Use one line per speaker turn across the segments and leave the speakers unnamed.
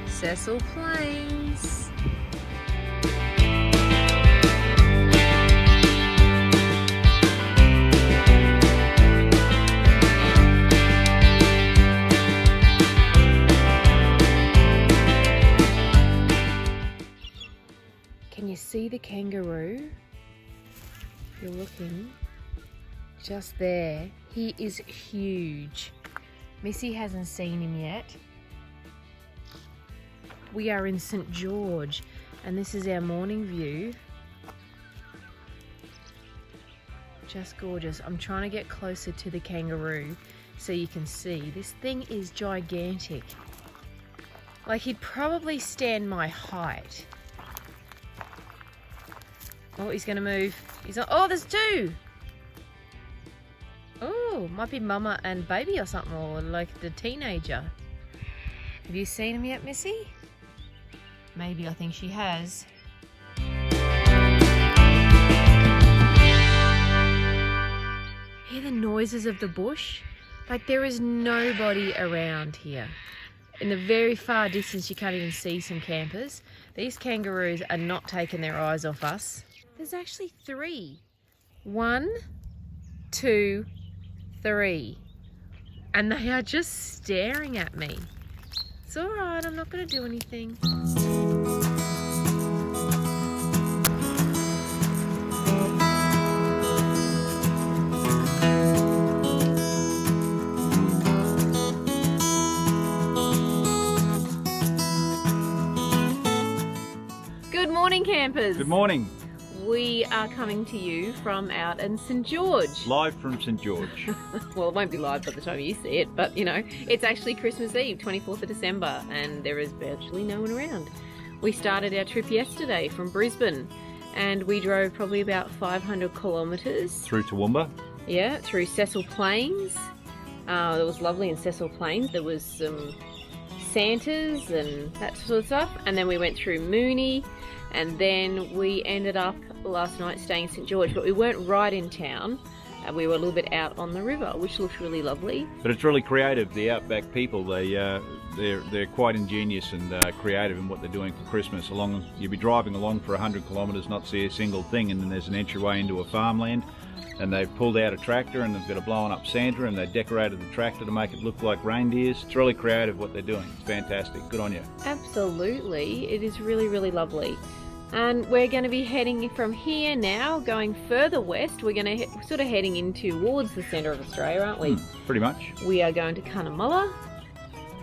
Cecil Plains. Can you see the kangaroo? If you're looking just there, he is huge. Missy hasn't seen him yet. We are in St George and this is our morning view. Just gorgeous. I'm trying to get closer to the kangaroo so you can see. This thing is gigantic. Like he'd probably stand my height. Oh, he's gonna move. He's not. Oh, there's two. Oh, might be mama and baby or something, or like the teenager. Have you seen him yet, Missy? Maybe, I think she has. Hear the noises of the bush? Like there is nobody around here. In the very far distance you can't even see some campers. These kangaroos are not taking their eyes off us. There's actually three. 1, 2, 3. And they are just staring at me. It's alright, I'm not going to do anything. Good morning, campers.
Good morning.
We are coming to you from out in St George.
Live from St George.
Well, it won't be live by the time you see it, but you know, it's actually Christmas Eve, 24th of December, and there is virtually no one around. We started our trip yesterday from Brisbane, and we drove probably about 500 kilometres.
Through Toowoomba.
Yeah, through Cecil Plains. It was lovely in Cecil Plains. There was some Santas and that sort of stuff, and then we went through Mooney, and then we ended up last night staying in St George, but we weren't right in town. We were a little bit out on the river, which looked really lovely.
But it's really creative. The Outback people, they're quite ingenious and creative in what they're doing for Christmas. You'll be driving along for 100 kilometres, not see a single thing, and then there's an entryway into a farmland, and they've pulled out a tractor and they've got a blown up Santa, and they decorated the tractor to make it look like reindeers. It's really creative what they're doing. It's fantastic. Good on you.
Absolutely. It is really, really lovely. And we're going to be heading from here now, going further west. We're going to sort of heading in towards the centre of Australia, aren't we?
Pretty much.
We are going to Cunnamulla,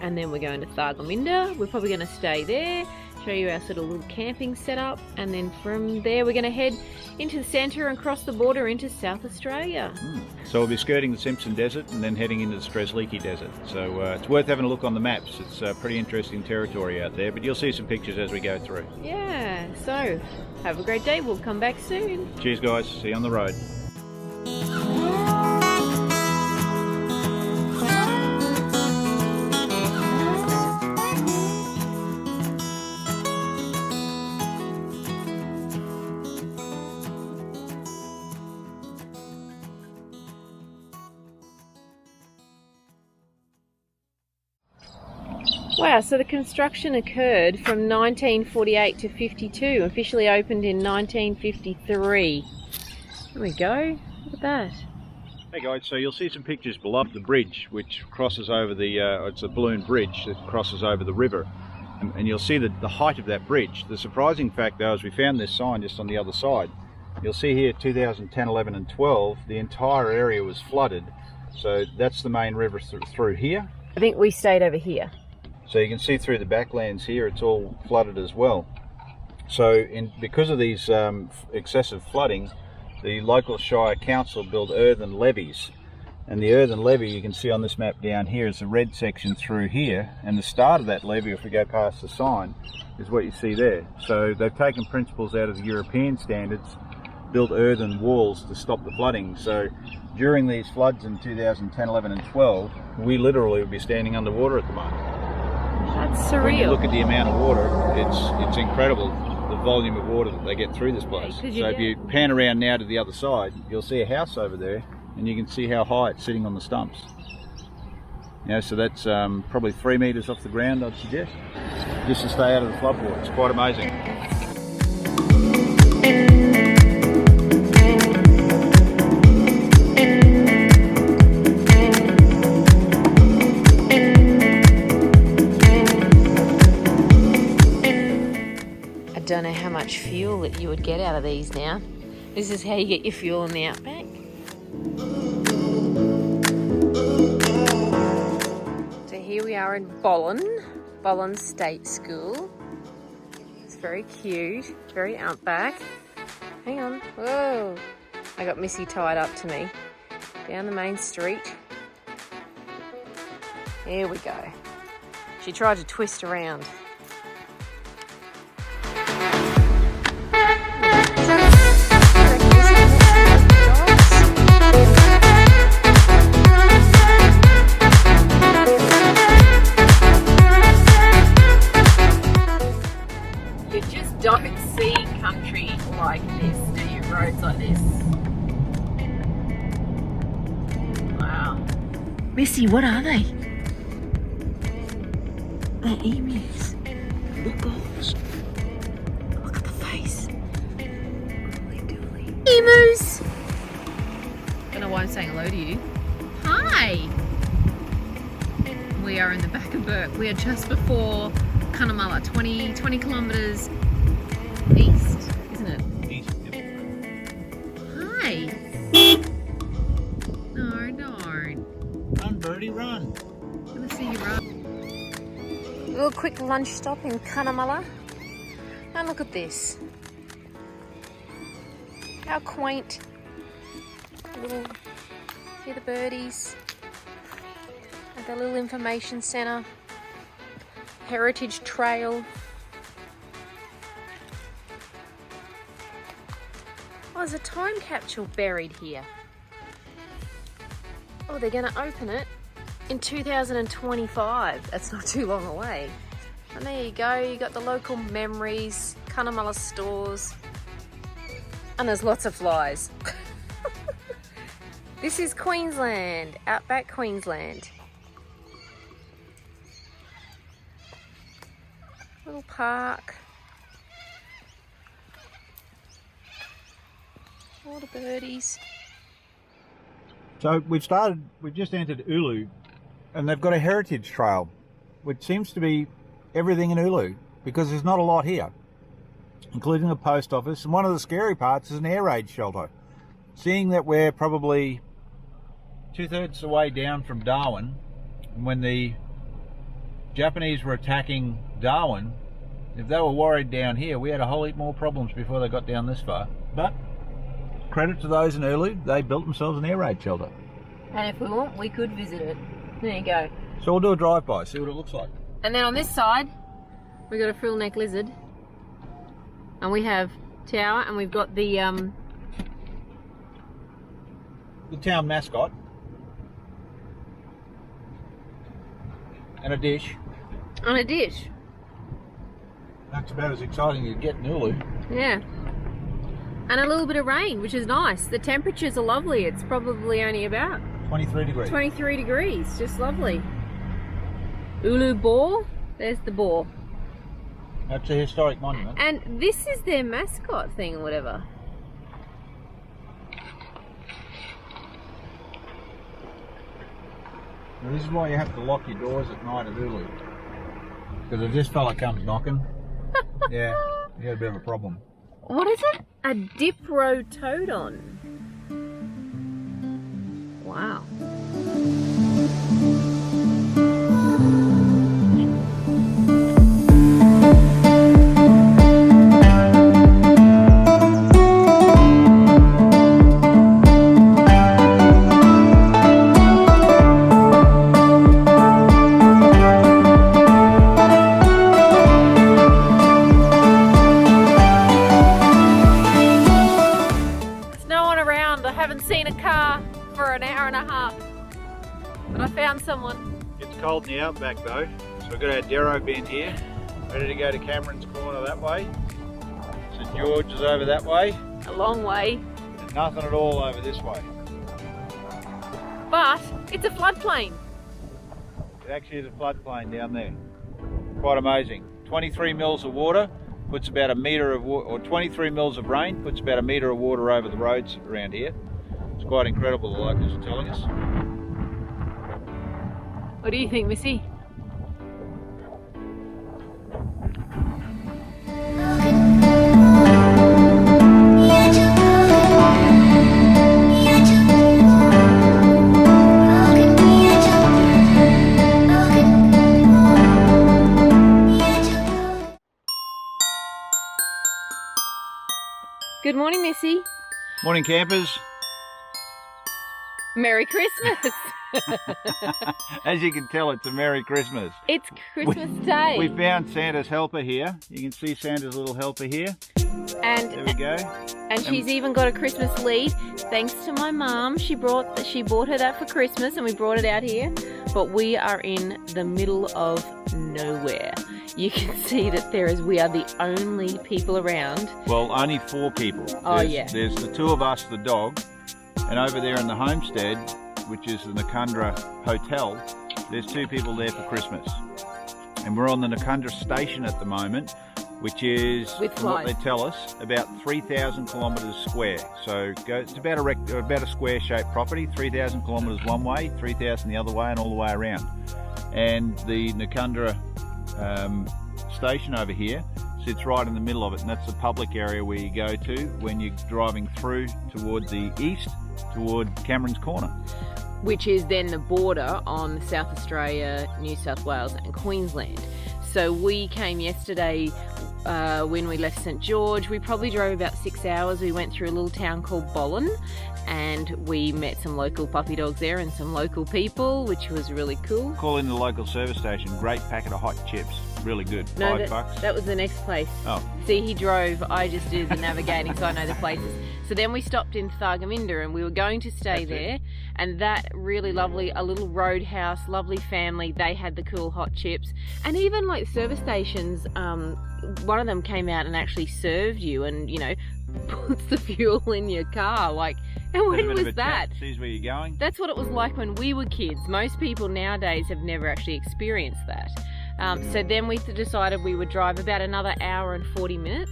and then we're going to Thargomindah. We're probably going to stay there, show you our sort of little camping setup, and then from there we're going to head into the centre and cross the border into South Australia.
So we'll be skirting the Simpson Desert and then heading into the Strzelecki Desert. So it's worth having a look on the maps. It's pretty interesting territory out there, but you'll see some pictures as we go through.
Yeah, so have a great day. We'll come back soon.
Cheers guys, see you on the road.
Wow, so the construction occurred from 1948 to 52, officially opened in 1953. There we go, look at that.
Hey guys, so you'll see some pictures below the bridge which crosses over it's a balloon bridge that crosses over the river. And you'll see the height of that bridge. The surprising fact though is we found this sign just on the other side. You'll see here 2010, 11 and 12, the entire area was flooded. So that's the main river through here.
I think we stayed over here.
So you can see through the backlands here, it's all flooded as well. So because of these excessive flooding, the local Shire Council built earthen levees And the earthen levee you can see on this map down here is the red section through here, and the start of that levee, if we go past the sign, is what you see there. So they've taken principles out of the European standards, built earthen walls to stop the flooding. So during these floods in 2010, 11 and 12, we literally would be standing underwater at the moment.
That's surreal.
When you look at the amount of water, it's incredible, the volume of water that they get through this place. So if you pan around now to the other side, you'll see a house over there, and you can see how high it's sitting on the stumps. So that's probably 3 metres off the ground, I'd suggest, just to stay out of the floodwater. It's quite amazing.
I don't know how much fuel that you would get out of these now. This is how you get your fuel in the Outback. So here we are in Bollen State School. It's very cute, very Outback. Hang on, whoa. I got Missy tied up to me. Down the main street. Here we go. She tried to twist around. Don't see country like this, do you? Roads like this. Wow. Missy, what are they? They're emus. Look, gosh. Look at the face. Holy dooly. Emus! Don't know why I'm saying hello to you. Hi! We are in the back of Burke. We are just before Cunnamulla, 20 kilometres east, isn't it?
East, yep.
Hi. No, don't.
Run, birdie, run.
I'm gonna see you run. A little quick lunch stop in Cunnamulla. And look at this. How quaint. Hear the birdies. At the little information centre. Heritage Trail. Oh, there's a time capsule buried here. Oh, they're going to open it in 2025. That's not too long away. And there you go. You got the local memories, Cunnamulla stores, and there's lots of flies. This is Queensland, Outback Queensland. Little park. All the birdies.
So we've just entered Ulu, and they've got a heritage trail, which seems to be everything in Ulu, because there's not a lot here, including a post office, and one of the scary parts is an air raid shelter. Seeing that we're probably 2/3 the way down from Darwin, and when the Japanese were attacking Darwin, if they were worried down here, we had a whole heap more problems before they got down this far. But credit to those in Ulu, they built themselves an air raid shelter.
And if we want, we could visit it. There you go.
So we'll do a drive-by, see what it looks like.
And then on this side, we've got a frill-neck lizard. And we have tower, and we've got the
town mascot. And a dish.
on a dish.
That's about as exciting as you get in Ulu.
Yeah. And a little bit of rain, which is nice. The temperatures are lovely. It's probably only about
23 degrees.
23 degrees. Just lovely. Ulu boar. There's the boar.
That's a historic monument.
And this is their mascot thing or whatever.
Now, this is why you have to lock your doors at night at Ulu. Because if this fella comes knocking, yeah, you got a bit of a problem.
What is it? A Diprotodon. Wow. But I found someone.
It's cold in the outback though, so we've got our Darrow bin here, ready to go to Cameron's Corner that way. St George is over that way.
A long way.
And nothing at all over this way.
But it's a floodplain.
It actually is a floodplain down there. Quite amazing. 23 mils of water puts about a metre of water, or 23 mils of rain puts about a metre of water over the roads around here. It's quite incredible, the locals are telling us.
What do you think, Missy? Good morning, Missy.
Morning, campers.
Merry Christmas.
As you can tell, it's a Merry Christmas.
It's Christmas Day.
We found Santa's helper here. You can see Santa's little helper here.
And
there we go.
And she's even got a Christmas lead. Thanks to my mum, she bought her that for Christmas, and we brought it out here. But we are in the middle of nowhere. You can see that we are the only people around.
Well, only 4 people. There's the 2 of us, the dog, and over there in the homestead, which is the Noccundra Hotel, there's 2 people there for Christmas. And we're on the Noccundra station at the moment, which is, from what they tell us, about 3,000 kilometres square. So it's about a square-shaped property, 3,000 kilometres one way, 3,000 the other way, and all the way around. And the Noccundra station over here sits right in the middle of it, and that's the public area where you go to when you're driving through toward the east, toward Cameron's Corner.
Which is then the border on South Australia, New South Wales and Queensland. So we came yesterday when we left St George. We probably drove about 6 hours. We went through a little town called Bollen, and we met some local puppy dogs there and some local people, which was really cool.
Call in the local service station. Great packet of hot chips. Really good. $5.
That was the next place.
Oh.
See, he drove. I just did the navigating, so I know the places. So then we stopped in Thargomindah, and we were going to stay there. And that really lovely, a little roadhouse, lovely family. They had the cool hot chips, and even like service stations. One of them came out and actually served you, and puts the fuel in your car. Like, and when was that?
Sees where you're going.
That's what it was like when we were kids. Most people nowadays have never actually experienced that. So then we decided we would drive about another hour and 40 minutes,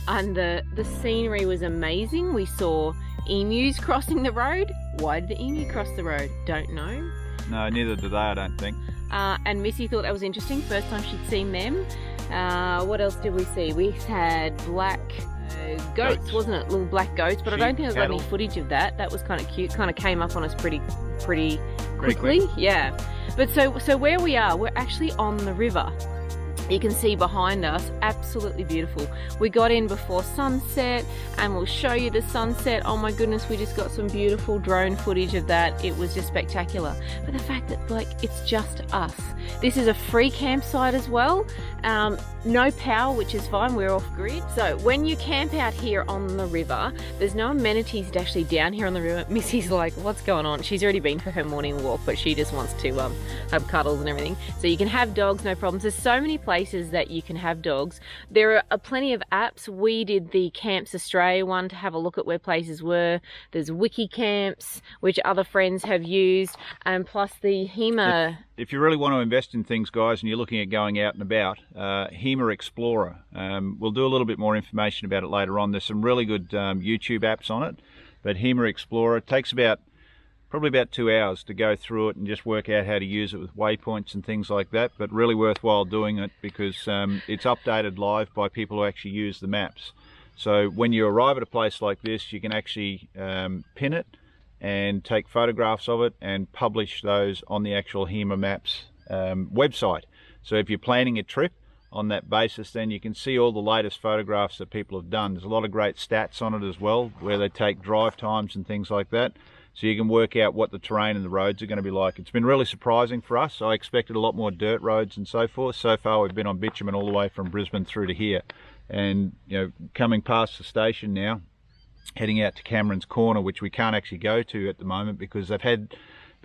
and the scenery was amazing. We saw emus crossing the road. Why did the emu cross the road? Don't know.
No, neither did they, I don't think.
And Missy thought that was interesting. First time she'd seen them. What else did we see? We had black goats, wasn't it? Little black goats, but sheep, I don't think I got any footage of that. That was kind of cute. Kind of came up on us pretty quickly. Yeah. But so where we are, we're actually on the river. You can see behind us, absolutely beautiful. We got in before sunset, and we'll show you the sunset. Oh my goodness, we just got some beautiful drone footage of that. It was just spectacular. But the fact that it's just us. This is a free campsite as well. No power, which is fine, we're off grid. So when you camp out here on the river, there's no amenities actually down here on the river. Missy's like, what's going on? She's already been for her morning walk, but she just wants to have cuddles and everything. So you can have dogs, no problems. There's so many places that you can have dogs. There are plenty of apps. We did the Camps Australia one to have a look at where places were. There's Wiki Camps, which other friends have used, and plus the HEMA.
If you really want to invest in things, guys, and you're looking at going out and about, HEMA Explorer. We'll do a little bit more information about it later on. There's some really good YouTube apps on it, but HEMA Explorer takes probably about 2 hours to go through it and just work out how to use it with waypoints and things like that, but really worthwhile doing it because it's updated live by people who actually use the maps. So when you arrive at a place like this, you can actually pin it and take photographs of it and publish those on the actual HEMA Maps website. So if you're planning a trip on that basis, then you can see all the latest photographs that people have done. There's a lot of great stats on it as well, where they take drive times and things like that. So you can work out what the terrain and the roads are going to be like. It's been really surprising for us. I expected a lot more dirt roads and so forth. So far we've been on bitumen all the way from Brisbane through to here. And coming past the station now, heading out to Cameron's Corner, which we can't actually go to at the moment because they've had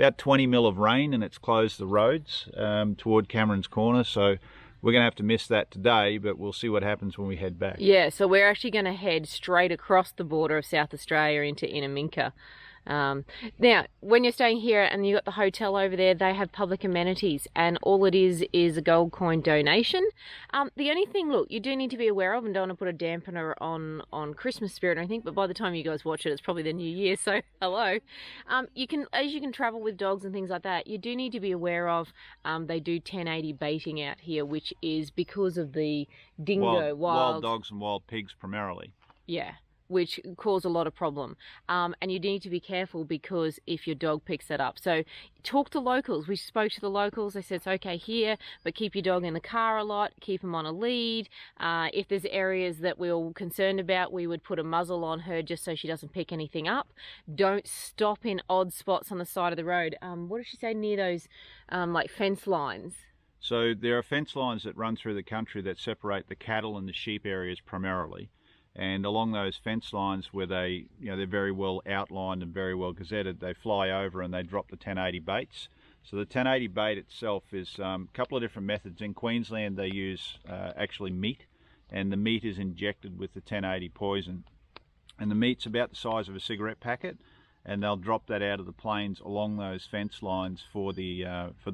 about 20 mil of rain, and it's closed the roads toward Cameron's Corner, so we're going to have to miss that today, but we'll see what happens when we head back.
Yeah, so we're actually going to head straight across the border of South Australia into Innamincka. Now, when you're staying here and you've got the hotel over there, they have public amenities, and all it is a gold coin donation. The only thing, look, you do need to be aware of, and don't want to put a dampener on Christmas spirit or anything, but by the time you guys watch it, it's probably the new year, so hello. As you can travel with dogs and things like that, you do need to be aware of, they do 1080 baiting out here, which is because of the dingo,
wild dogs and wild pigs primarily.
Yeah, which cause a lot of problem. And you need to be careful because if your dog picks that up. So talk to locals. We spoke to the locals. They said it's okay here, but keep your dog in the car a lot, keep him on a lead. If there's areas that we're concerned about, we would put a muzzle on her just so she doesn't pick anything up. Don't stop in odd spots on the side of the road. What did she say, near those like fence lines?
So there are fence lines that run through the country that separate the cattle and the sheep areas primarily. And along those fence lines where they, they're very well outlined and very well gazetted, they fly over and they drop the 1080 baits. So the 1080 bait itself is a couple of different methods. In Queensland they use actually meat, and the meat is injected with the 1080 poison. And the meat's about the size of a cigarette packet, and they'll drop that out of the plains along those fence lines for the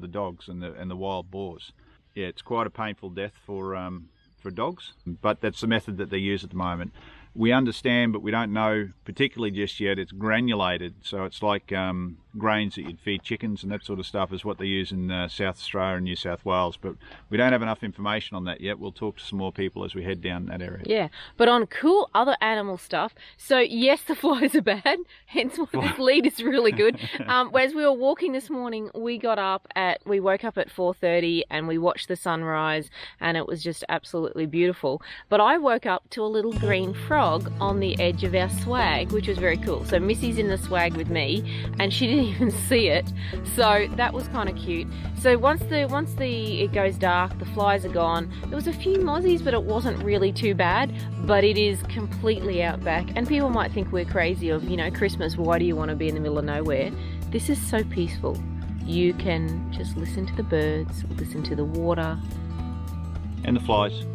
dogs and the wild boars. Yeah, it's quite a painful death for dogs, but that's the method that they use at the moment. We understand, but we don't know particularly just yet. It's granulated, so it's like grains that you'd feed chickens and that sort of stuff is what they use in South Australia and New South Wales, but we don't have enough information on that yet. We'll talk to some more people as we head down that area.
Yeah, but on cool other animal stuff, so yes, the flies are bad, hence why this lead is really good. As we were walking this morning, we woke up at 4:30 and we watched the sunrise, and it was just absolutely beautiful. But I woke up to a little green frog on the edge of our swag, which was very cool. So Missy's in the swag with me, and she didn't even see it, so that was kind of cute. So once it goes dark, the flies are gone. There was a few mozzies, but it wasn't really too bad. But it is completely outback, and people might think we're crazy of, Christmas, why do you want to be in the middle of nowhere? This is so peaceful. You can just listen to the birds, listen to the water,
and the flies.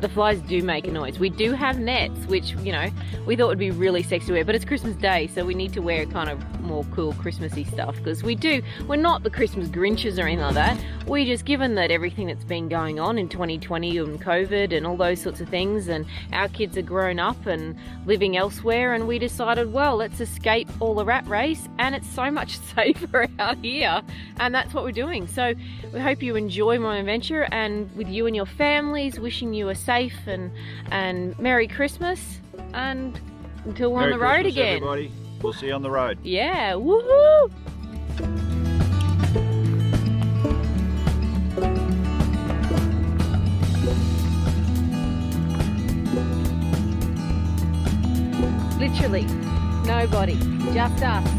The flies do make a noise. We do have nets, which, we thought would be really sexy to wear, but it's Christmas Day, so we need to wear kind of more cool Christmassy stuff, because we're not the Christmas Grinches or anything like that. We just, given that everything that's been going on in 2020 and COVID and all those sorts of things, and our kids are grown up and living elsewhere, and we decided, well, let's escape all the rat race, and it's so much safer out here, and that's what we're doing. So we hope you enjoy my adventure, and with you and your families, wishing you a safe and Merry Christmas, and until we're on the road again.
Everybody. We'll see you on the road.
Yeah, woohoo! Literally, nobody, just us.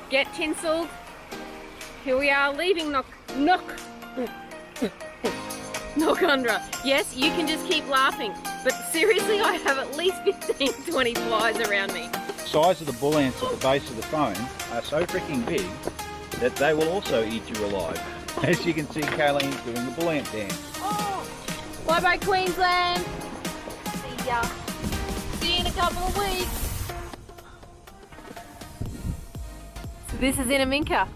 Get tinselled. Here we are leaving Noccundra. Yes, you can just keep laughing, but seriously, I have at least 15, 20 flies around me.
The size of the bull ants at the base of the phone are so freaking big that they will also eat you alive. As you can see, Kayleen's doing the bull ant dance.
Oh, bye-bye Queensland. See ya. See you in a couple of weeks. This is Innamincka.